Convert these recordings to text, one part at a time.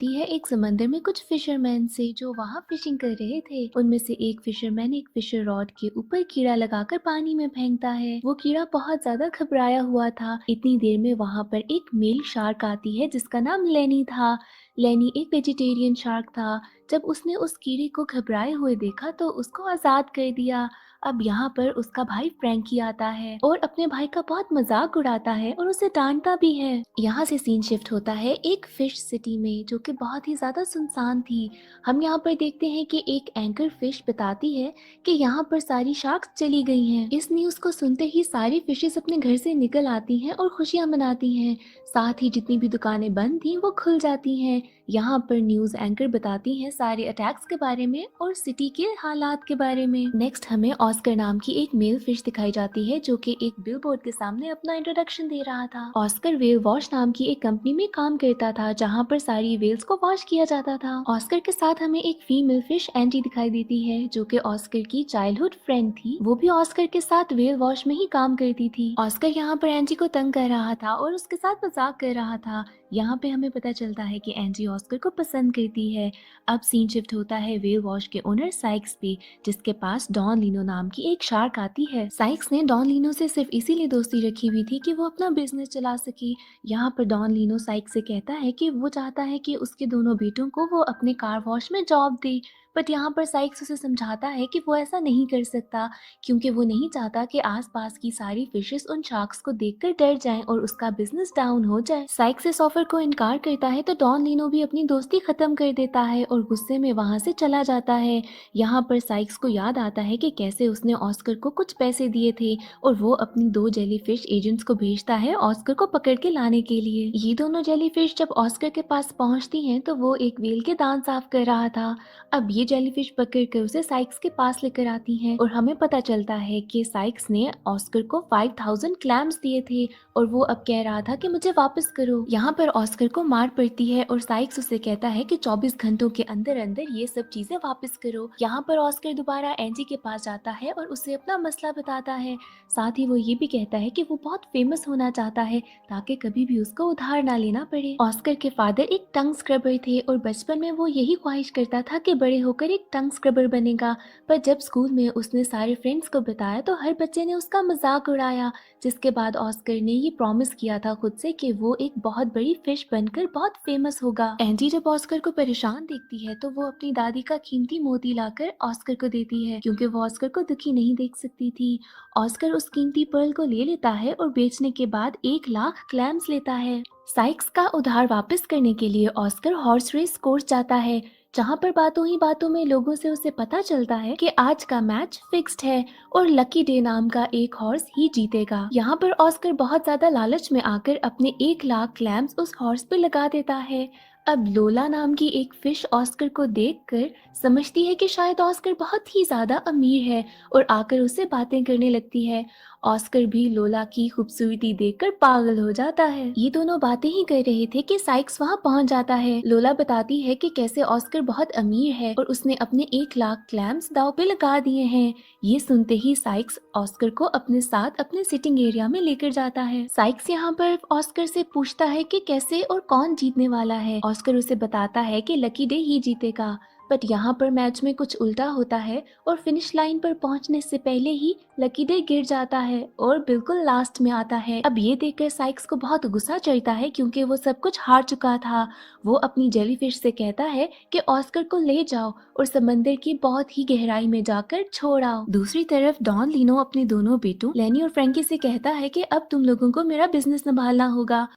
दी है एक समंदर में कुछ फिशरमैन से जो वहां फिशिंग कर रहे थे। उनमें से एक फिशरमैन एक फिशर रॉड के ऊपर कीड़ा लगाकर पानी में फेंकता है। वो कीड़ा बहुत ज्यादा घबराया हुआ था। इतनी देर में वहां पर एक मेल शार्क आती है जिसका नाम लेनी था। लेनी एक वेजिटेरियन शार्क था। जब उसने उस कीड़े को घबराए हुए देखा तो उसको आजाद कर दिया। अब यहाँ पर उसका भाई फ्रैंकी आता है और अपने भाई का बहुत मजाक उड़ाता है और उसे डांटता भी है। यहाँ से सीन शिफ्ट होता है एक फिश सिटी में जो कि बहुत ही ज्यादा सुनसान थी। हम यहाँ पर देखते हैं कि एक एंकर फिश बताती है कि यहाँ पर सारी शार्क्स चली गई हैं। इस न्यूज को सुनते ही सारी फिशेस अपने घर से निकल आती हैं और खुशियां मनाती हैं। साथ ही जितनी भी दुकानें बंद थी वो खुल जाती हैं। यहाँ पर न्यूज एंकर बताती हैं सारे अटैक्स के बारे में और सिटी के हालात के बारे में। नेक्स्ट हमें ऑस्कर नाम की एक मेल फिश दिखाई जाती है जो कि एक बिलबोर्ड के सामने अपना इंट्रोडक्शन दे रहा था। ऑस्कर वेल वॉश नाम की एक कंपनी में काम करता था जहाँ पर सारी वेल्स को वॉश किया जाता था। ऑस्कर के साथ हमें एक फीमेल फिश एंटी दिखाई देती है जो कि ऑस्कर की चाइल्डहुड फ्रेंड थी। वो भी ऑस्कर के साथ वेल वॉश में ही काम करती थी। ऑस्कर यहाँ पर एंटी को तंग कर रहा था और उसके साथ मजाक कर रहा था। यहाँ पे हमें पता चलता है कि एंजी ऑस्कर को पसंद करती है। अब सीन शिफ्ट होता है वेल वॉश के ओनर साइक्स पे जिसके पास डॉन लीनो नाम की एक शार्क आती है। साइक्स ने डॉन लीनो से सिर्फ इसीलिए दोस्ती रखी हुई थी कि वो अपना बिजनेस चला सके। यहाँ पर डॉन लीनो साइक्स से कहता है कि वो चाहता है कि उसके दोनों बेटों को वो अपने कार वॉश में जॉब दे। बट यहाँ पर साइक्स उसे समझाता है कि वो ऐसा नहीं कर सकता क्योंकि वो नहीं चाहता कि आसपास की सारी फिशेस उन शार्क्स को देखकर डर जाएं और उसका बिजनेस डाउन हो जाए। साइक्स इस ऑफर को इनकार करता है तो डॉन लीनो भी अपनी दोस्ती खत्म कर देता है और गुस्से में वहां से चला जाता है। यहाँ पर साइक्स को याद आता है कि कैसे उसने ऑस्कर को कुछ पैसे दिए थे और वो अपनी दो जेलीफिश एजेंट्स को भेजता है ऑस्कर को पकड़ के लाने के लिए। ये दोनों जेलीफिश जब ऑस्कर के पास पहुंचती हैं तो वो एक व्हेल के दांत साफ कर रहा था। अब ये जेलीफिश पकड़ कर उसे साइक्स के पास लेकर आती हैं और हमें पता चलता है कि साइक्स ने ऑस्कर को 5000 क्लैम्स दिए थे और वो अब कह रहा था कि मुझे वापस करो। यहाँ पर ऑस्कर को मार पड़ती है और साइक्स उसे कहता है कि 24 घंटों के अंदर अंदर ये सब चीजें वापस करो। यहाँ पर ऑस्कर दोबारा एंजी के पास जाता है और उसे अपना मसला बताता है। साथ ही वो ये भी कहता है कि वो बहुत फेमस होना चाहता है ताकि कभी भी उसको उधार ना लेना पड़े। ऑस्कर के फादर एक टंग स्क्रबर थे और बचपन में वो यही ख्वाहिश करता था कि बड़े होकर एक टंग स्क्रबर बनेगा। पर जब स्कूल में उसने सारे फ्रेंड्स को बताया तो हर बच्चे ने उसका मजाक उड़ाया। जिसके बाद ऑस्कर ने ये प्रॉमिस किया था खुद से कि वो एक बहुत बड़ी फिश बनकर बहुत फेमस होगा। एंजी जब ऑस्कर को परेशान देखती है तो वो अपनी दादी का कीमती मोती लाकर ऑस्कर को देती है क्योंकि वो ऑस्कर को दुखी नहीं देख सकती थी। ऑस्कर उस कीमती पर्ल को ले लेता है और बेचने के बाद 1 लाख क्लैम्स लेता है। साइक्स का उधार वापस करने के लिए ऑस्कर हॉर्स रेस कोर्स जाता है जहाँ पर बातों ही बातों में लोगों से उसे पता चलता है कि आज का मैच फिक्स्ड है और लकी डे नाम का एक हॉर्स ही जीतेगा। यहाँ पर ऑस्कर बहुत ज्यादा लालच में आकर अपने 1 लाख क्लैम्स उस हॉर्स पे लगा देता है। अब लोला नाम की एक फिश ऑस्कर को देखकर समझती है कि शायद ऑस्कर बहुत ही ज्यादा अमीर है और आकर उससे बातें करने लगती है। ऑस्कर भी लोला की खूबसूरती देखकर पागल हो जाता है। ये दोनों बातें ही कर रहे थे कि साइक्स वहाँ पहुँच जाता है। लोला बताती है कि कैसे ऑस्कर बहुत अमीर है और उसने अपने 1 लाख क्लैम्स दाव पे लगा दिए हैं। ये सुनते ही साइक्स ऑस्कर को अपने साथ अपने सिटिंग एरिया में लेकर जाता है। साइक्स यहाँ पर ऑस्कर से पूछता है कि कैसे और कौन जीतने वाला है। ऑस्कर उसे बताता है कि लकी डे ही जीतेगा। बट यहाँ पर मैच में कुछ उल्टा होता है और फिनिश लाइन पर पहुंचने से पहले ही लकी डे गिर जाता है और बिल्कुल लास्ट में आता है। अब ये देखकर साइक्स को बहुत गुस्सा चढ़ता है क्योंकि वो सब कुछ हार चुका था। वो अपनी जेलीफिश से कहता है कि ऑस्कर को ले जाओ और समंदर की बहुत ही गहराई में जाकर छोड़ आओ। दूसरी तरफ डॉन लीनो अपने दोनों बेटों लेनी और फ्रैंकी से कहता है कि अब तुम लोगों को मेरा बिजनेस संभालना होगा।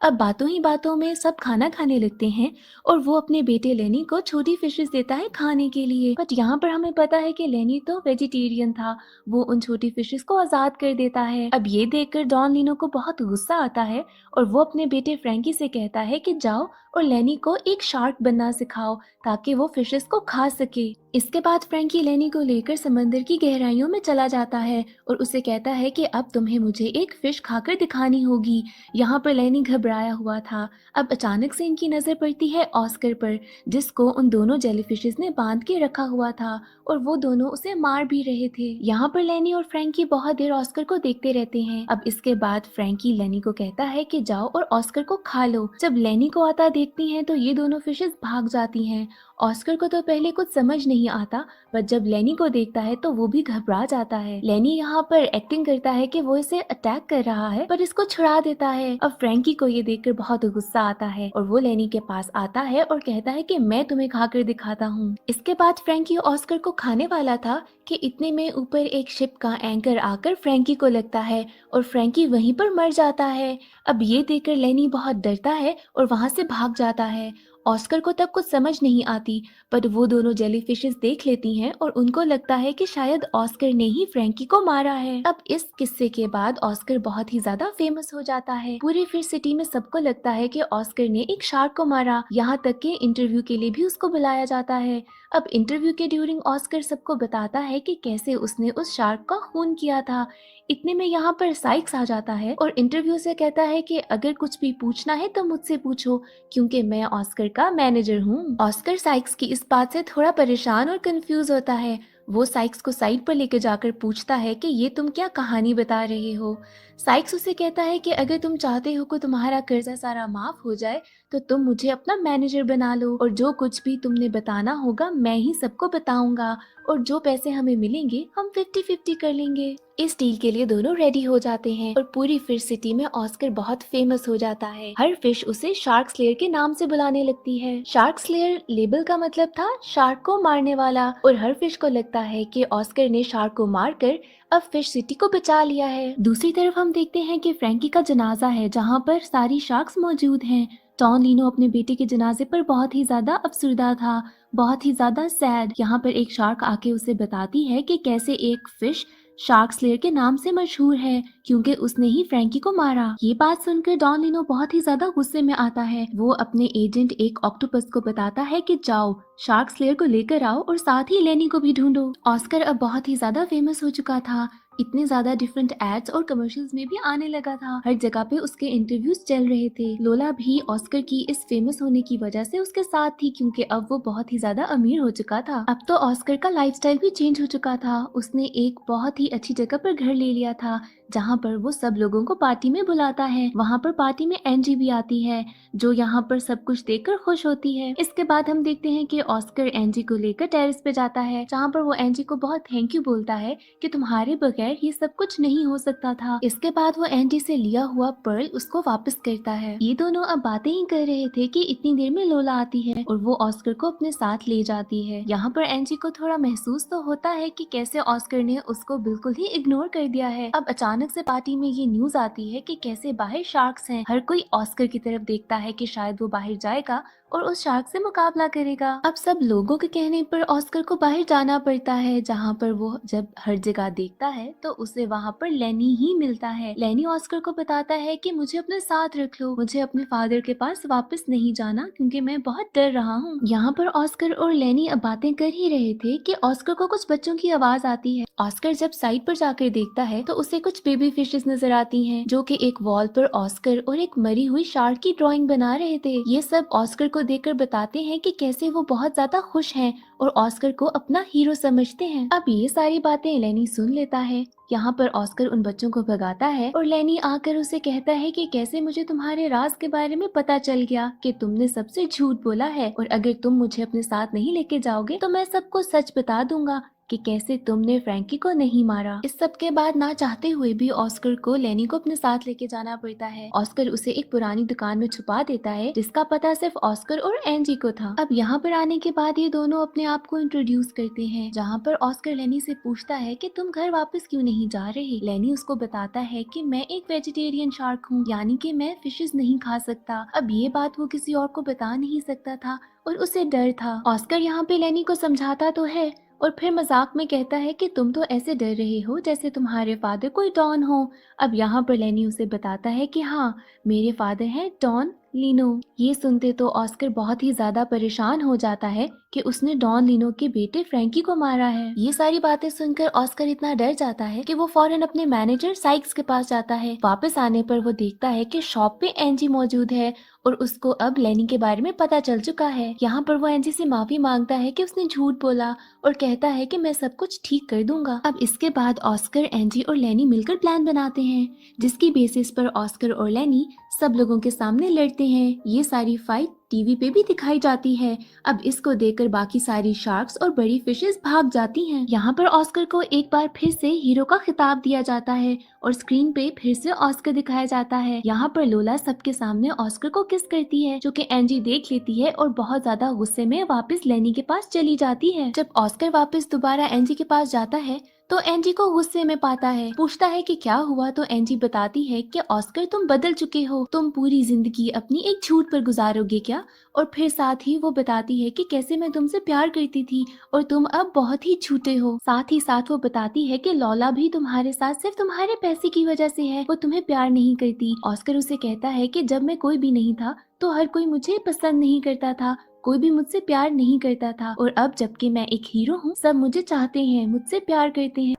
अब बातों ही बातों में सब खाना खाने लगते हैं और वो अपने बेटे लेनी को छोटी फिशेस देता है खाने के लिए। बट यहाँ पर हमें पता है कि लेनी तो वेजिटेरियन था। वो उन छोटी फिशेस को आजाद कर देता है। अब ये देखकर डॉन लीनो को बहुत गुस्सा आता है और वो अपने बेटे फ्रैंकी से कहता है कि जाओ और लेनी को एक शार्क बनना सिखाओ ताकि वो फिशेस को खा सके। इसके बाद फ्रैंकी लेनी को लेकर समंदर की गहराइयों में चला जाता है और उसे कहता है कि अब तुम्हें मुझे एक फिश खाकर दिखानी होगी। यहाँ पर लेनी घबराया हुआ था। अब अचानक से इनकी नजर पड़ती है ऑस्कर पर, जिसको उन दोनों जेलीफिशेस ने बांध के रखा हुआ था और वो दोनों उसे मार भी रहे थे। यहाँ पर लेनी और फ्रैंकी बहुत देर ऑस्कर को देखते रहते हैं। अब इसके बाद फ्रैंकी लेनी को कहता है कि जाओ और ऑस्कर को खा लो। जब लेनी को आता देखती हैं तो ये दोनों फिशेस भाग जाती हैं। ऑस्कर को तो पहले कुछ समझ नहीं आता, पर जब लेनी को देखता है तो वो भी घबरा जाता है। लेनी यहाँ पर एक्टिंग करता है कि वो इसे अटैक कर रहा है, पर इसको छुड़ा देता है। अब फ्रैंकी को ये देखकर बहुत गुस्सा आता है और वो लेनी के पास आता है और कहता है कि मैं तुम्हें खाकर दिखाता हूँ। इसके बाद फ्रैंकी ऑस्कर को खाने वाला था कि इतने में ऊपर एक शिप का एंकर आकर फ्रैंकी को लगता है और फ्रैंकी वहीं पर मर जाता है। अब ये देखकर लेनी बहुत डरता है और वहां से भाग जाता है। ऑस्कर को तब कुछ समझ नहीं आती, पर वो दोनों जेलीफिशेस देख लेती हैं और उनको लगता है कि शायद ऑस्कर ने ही फ्रैंकी को मारा है। अब इस किस्से के बाद ऑस्कर बहुत ही ज्यादा फेमस हो जाता है। पूरी फिश सिटी में सबको लगता है कि ऑस्कर ने एक शार्क को मारा, यहाँ तक कि इंटरव्यू के लिए भी उसको बुलाया जाता है। अब इंटरव्यू के ड्यूरिंग ऑस्कर सबको बताता है कि कैसे उसने उस शार्क का खून किया था। इतने में यहाँ पर साइक्स आ जाता है और इंटरव्यू से कहता है कि अगर कुछ भी पूछना है तो मुझसे पूछो, क्योंकि मैं ऑस्कर का मैनेजर हूँ। ऑस्कर साइक्स की इस बात से थोड़ा परेशान और कंफ्यूज होता है। वो साइक्स को साइड पर लेकर जाकर पूछता है कि ये तुम क्या कहानी बता रहे हो। साइक्स उसे कहता है कि अगर तुम चाहते हो कि तुम्हारा कर्जा सारा माफ हो जाए तो तुम मुझे अपना मैनेजर बना लो और जो कुछ भी तुमने बताना होगा मैं ही सबको बताऊंगा और जो पैसे हमें मिलेंगे हम 50-50 कर लेंगे। इस डील के लिए दोनों रेडी हो जाते हैं और पूरी फिश सिटी में ऑस्कर बहुत फेमस हो जाता है। हर फिश उसे शार्क स्लेयर के नाम से बुलाने लगती है। शार्क स्लेयर लेबल का मतलब था शार्क को मारने वाला और हर फिश को लगता है कि ऑस्कर ने शार्क को मारकर अब फिश सिटी को बचा लिया है। दूसरी तरफ हम देखते हैं कि फ्रैंकी का जनाजा है जहाँ पर सारी शार्क्स मौजूद हैं। टॉन लीनो अपने बेटे के जनाजे पर बहुत ही ज्यादा अफसरदा था, बहुत ही ज्यादा सैड। यहाँ पर एक शार्क आके उसे बताती है कि कैसे एक फिश शार्क स्लेयर के नाम से मशहूर है क्योंकि उसने ही फ्रैंकी को मारा। ये बात सुनकर डॉन लीनो बहुत ही ज्यादा गुस्से में आता है। वो अपने एजेंट एक ऑक्टोपस को बताता है कि जाओ शार्क स्लेयर को लेकर आओ और साथ ही लेनी को भी ढूंढो। ऑस्कर अब बहुत ही ज्यादा फेमस हो चुका था। इतने ज्यादा डिफरेंट एड्स और कमर्शियल्स में भी आने लगा था। हर जगह पे उसके इंटरव्यूज चल रहे थे। लोला भी ऑस्कर की इस फेमस होने की वजह से उसके साथ थी क्योंकि अब वो बहुत ही ज्यादा अमीर हो चुका था। अब तो ऑस्कर का लाइफस्टाइल भी चेंज हो चुका था। उसने एक बहुत ही अच्छी जगह पर घर ले लिया था जहाँ पर वो सब लोगों को पार्टी में बुलाता है। वहाँ पर पार्टी में एंजी भी आती है जो यहाँ पर सब कुछ देखकर खुश होती है। इसके बाद हम देखते हैं कि ऑस्कर एंजी को लेकर टेरेस पे जाता है जहाँ पर वो एंजी को बहुत थैंक यू बोलता है कि तुम्हारे बगैर ये सब कुछ नहीं हो सकता था। इसके बाद वो एंजी से लिया हुआ पर्ल उसको वापस करता है। ये दोनों अब बातें ही कर रहे थे कि इतनी देर में लोला आती है और वो ऑस्कर को अपने साथ ले जाती है। यहाँ पर एंजी को थोड़ा महसूस तो होता है कि कैसे ऑस्कर ने उसको बिल्कुल ही इग्नोर कर दिया है। अब अचानक से पार्टी में ये न्यूज आती है कि कैसे बाहर शार्क्स हैं। हर कोई ऑस्कर की तरफ देखता है कि शायद वो बाहर जाएगा और उस शार्क से मुकाबला करेगा। अब सब लोगों के कहने पर ऑस्कर को बाहर जाना पड़ता है जहाँ पर वो जब हर जगह देखता है तो उसे वहाँ पर लेनी ही मिलता है। लेनी ऑस्कर को बताता है कि मुझे अपने साथ रख लो, मुझे अपने फादर के पास वापस नहीं जाना क्योंकि मैं बहुत डर रहा हूँ। यहाँ पर ऑस्कर और लेनी अब बातें कर ही रहे थे कि ऑस्कर को कुछ बच्चों की आवाज आती है। ऑस्कर जब साइड पर जाकर देखता है तो उसे कुछ बेबी फिशेस नजर आती हैं जो कि एक वॉल पर ऑस्कर और एक मरी हुई शार्क की ड्राइंग बना रहे थे। ये सब ऑस्कर को देखकर बताते हैं कि कैसे वो बहुत ज्यादा खुश हैं और ऑस्कर को अपना हीरो समझते हैं। अब ये सारी बातें लेनी सुन लेता है। यहाँ पर ऑस्कर उन बच्चों को भगाता है और लेनी आकर उसे कहता है कि कैसे मुझे तुम्हारे राज के बारे में पता चल गया कि तुमने सबसे झूठ बोला है और अगर तुम मुझे अपने साथ नहीं लेके जाओगे तो मैं सबको सच बता दूंगा कि कैसे तुमने फ्रैंकी को नहीं मारा। इस सब के बाद ना चाहते हुए भी ऑस्कर को लेनी को अपने साथ लेके जाना पड़ता है। ऑस्कर उसे एक पुरानी दुकान में छुपा देता है जिसका पता सिर्फ ऑस्कर और एंजी को था। अब यहाँ पर आने के बाद ये दोनों अपने आप को इंट्रोड्यूस करते हैं जहाँ पर ऑस्कर लेनी से पूछता है कि तुम घर वापस क्यों नहीं जा रहे। लेनी उसको बताता है कि मैं एक वेजिटेरियन शार्क हूँ, यानी कि मैं फिशेस नहीं खा सकता। अब ये बात वो किसी और को बता नहीं सकता था और उसे डर था। ऑस्कर यहाँ पे लेनी को समझाता तो है और फिर मजाक में कहता है कि तुम तो ऐसे डर रहे हो जैसे तुम्हारे फादर कोई डॉन हो। अब यहाँ पर लेनी उसे बताता है कि हाँ, मेरे फादर हैं डॉन लिनो। ये सुनते तो ऑस्कर बहुत ही ज्यादा परेशान हो जाता है कि उसने डॉन लिनो के बेटे फ्रैंकी को मारा है। ये सारी बातें सुनकर ऑस्कर इतना डर जाता है कि वो फौरन अपने मैनेजर साइक्स के पास जाता है। वापस आने पर वो देखता है कि शॉप पे एंजी मौजूद है और उसको अब लेनी के बारे में पता चल चुका है। यहाँ पर वो एंजी से माफी मांगता है कि उसने झूठ बोला और कहता है कि मैं सब कुछ ठीक कर दूंगा। अब इसके बाद ऑस्कर, एंजी और लेनी मिलकर प्लान बनाते हैं, जिसकी बेसिस पर ऑस्कर और लेनी सब लोगों के सामने लड़ते हैं। ये सारी फाइट टीवी पे भी दिखाई जाती है। अब इसको देखकर बाकी सारी शार्क्स और बड़ी फिशेस भाग जाती हैं। यहाँ पर ऑस्कर को एक बार फिर से हीरो का खिताब दिया जाता है और स्क्रीन पे फिर से ऑस्कर दिखाया जाता है। यहाँ पर लोला सबके सामने ऑस्कर को किस करती है, जो कि एंजी देख लेती है और बहुत ज्यादा गुस्से में वापस लेनी के पास चली जाती है। जब ऑस्कर वापस दोबारा एंजी के पास जाता है तो एंजी को गुस्से में पाता है, पूछता है कि क्या हुआ, तो एंजी बताती है कि ऑस्कर तुम बदल चुके हो, तुम पूरी जिंदगी अपनी एक झूठ पर गुजारोगे क्या। और फिर साथ ही वो बताती है कि कैसे मैं तुमसे प्यार करती थी और तुम अब बहुत ही झूठे हो। साथ ही साथ वो बताती है कि लौला भी तुम्हारे साथ सिर्फ तुम्हारे पैसे की वजह से है, वो तुम्हें प्यार नहीं करती। ऑस्कर उसे कहता है कि जब मैं कोई भी नहीं था तो हर कोई मुझे पसंद नहीं करता था, कोई भी मुझसे प्यार नहीं करता था, और अब जबकि मैं एक हीरो हूँ सब मुझे चाहते हैं, मुझसे प्यार करते हैं।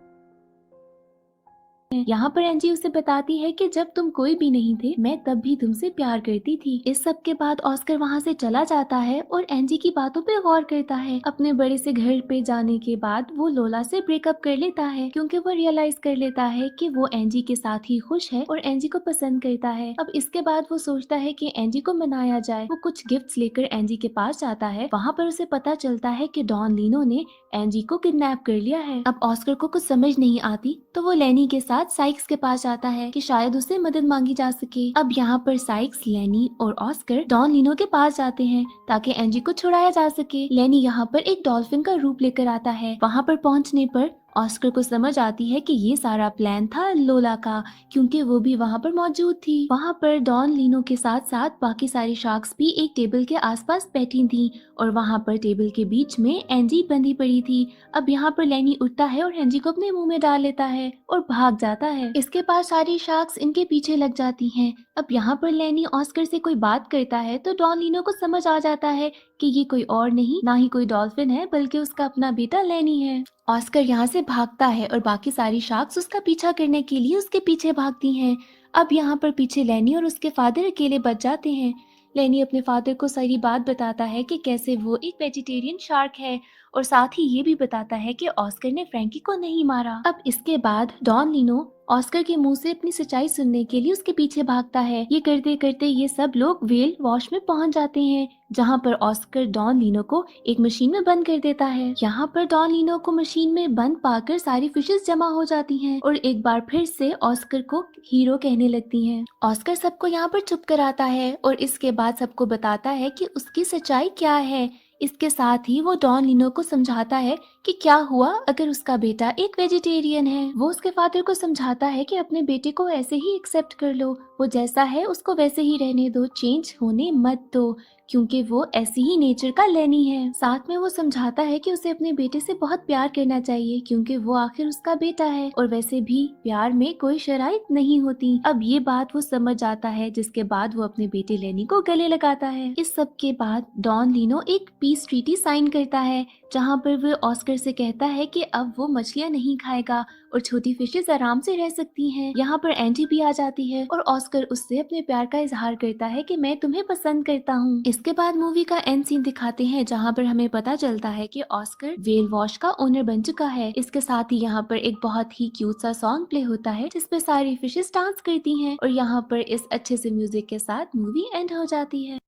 यहाँ पर एंजी उसे बताती है कि जब तुम कोई भी नहीं थे मैं तब भी तुमसे प्यार करती थी। इस सब के बाद ऑस्कर वहाँ से चला जाता है और एंजी की बातों पे गौर करता है। अपने बड़े से घर पे जाने के बाद वो लोला से ब्रेकअप कर लेता है, क्योंकि वो रियलाइज कर लेता है कि वो एंजी के साथ ही खुश है और एंजी को पसंद करता है। अब इसके बाद वो सोचता है कि एंजी को मनाया जाए। वो कुछ गिफ्ट्स लेकर एंजी के पास जाता है। वहाँ पर उसे पता चलता है कि डॉन लिनो ने एंजी को किडनैप कर लिया है। अब ऑस्कर को कुछ समझ नहीं आती तो वो लेनी के साथ साइक्स के पास जाता है कि शायद उसे मदद मांगी जा सके। अब यहाँ पर साइक्स, लेनी और ऑस्कर डॉन लिनो के पास जाते हैं ताकि एंजी को छुड़ाया जा सके। लेनी यहाँ पर एक डॉल्फिन का रूप लेकर आता है। वहाँ पर पहुँचने पर ऑस्कर को समझ आती है कि ये सारा प्लान था लोला का, क्योंकि वो भी वहाँ पर मौजूद थी। वहाँ पर डॉन लिनो के साथ साथ बाकी सारी शार्क्स भी एक टेबल के आसपास बैठी थी और वहाँ पर टेबल के बीच में एंजी बंधी पड़ी थी। अब यहाँ पर लेनी उठता है और एंजी को अपने मुंह में डाल लेता है और भाग जाता है। इसके बाद सारी शार्क्स इनके पीछे लग जाती हैं। अब यहाँ पर लेनी ऑस्कर से कोई बात करता है तो डॉन लिनो को समझ आ जाता है कि ये कोई और नहीं, ना ही कोई डॉल्फिन है, बल्कि उसका अपना बेटा लेनी है। ऑस्कर यहाँ से भागता है और बाकी सारी शार्क्स उसका पीछा करने के लिए उसके पीछे भागती हैं। अब यहाँ पर पीछे लेनी और उसके फादर अकेले बच जाते हैं। लेनी अपने फादर को सारी बात बताता है कि कैसे वो एक वेजिटेरियन शार्क है और साथ ही ये भी बताता है कि ऑस्कर ने फ्रैंकी को नहीं मारा। अब इसके बाद डॉन लिनो ऑस्कर के मुंह से अपनी सच्चाई सुनने के लिए उसके पीछे भागता है। ये करते करते ये सब लोग व्हेल वॉश में पहुंच जाते हैं, जहां पर ऑस्कर डॉन लिनो को एक मशीन में बंद कर देता है। यहाँ पर डॉन लिनो को मशीन में बंद पाकर सारी फिशेस जमा हो जाती हैं और एक बार फिर से ऑस्कर को हीरो कहने लगती हैं। ऑस्कर सबको यहाँ पर चुप कराता है और इसके बाद सबको बताता है कि उसकी सच्चाई क्या है। इसके साथ ही वो डॉन लिनो को समझाता है कि क्या हुआ अगर उसका बेटा एक वेजिटेरियन है। वो उसके फादर को समझाता है कि अपने बेटे को ऐसे ही एक्सेप्ट कर लो, वो जैसा है उसको वैसे ही रहने दो, चेंज होने मत दो, क्योंकि वो ऐसी ही नेचर का लेनी है। साथ में वो समझाता है कि उसे अपने बेटे से बहुत प्यार करना चाहिए, क्योंकि वो आखिर उसका बेटा है और वैसे भी प्यार में कोई शराइत नहीं होती। अब ये बात वो समझ जाता है, जिसके बाद वो अपने बेटे लेनी को गले लगाता है। इस सब के बाद डॉन लिनो एक पीस ट्रीटी साइन करता है, जहाँ पर वो ऑस्कर से कहता है कि अब वो मछलियाँ नहीं खाएगा और छोटी फिशेस आराम से रह सकती हैं। यहाँ पर एंजी भी आ जाती है और ऑस्कर उससे अपने प्यार का इजहार करता है कि मैं तुम्हें पसंद करता हूँ। इसके बाद मूवी का एंड सीन दिखाते हैं, जहाँ पर हमें पता चलता है कि ऑस्कर व्हेल वॉश का ओनर बन चुका है। इसके साथ ही यहाँ पर एक बहुत ही क्यूट सा सॉन्ग प्ले होता है, जिसपे सारी फिशेस डांस करती हैं और यहाँ पर इस अच्छे से म्यूजिक के साथ मूवी एंड हो जाती है।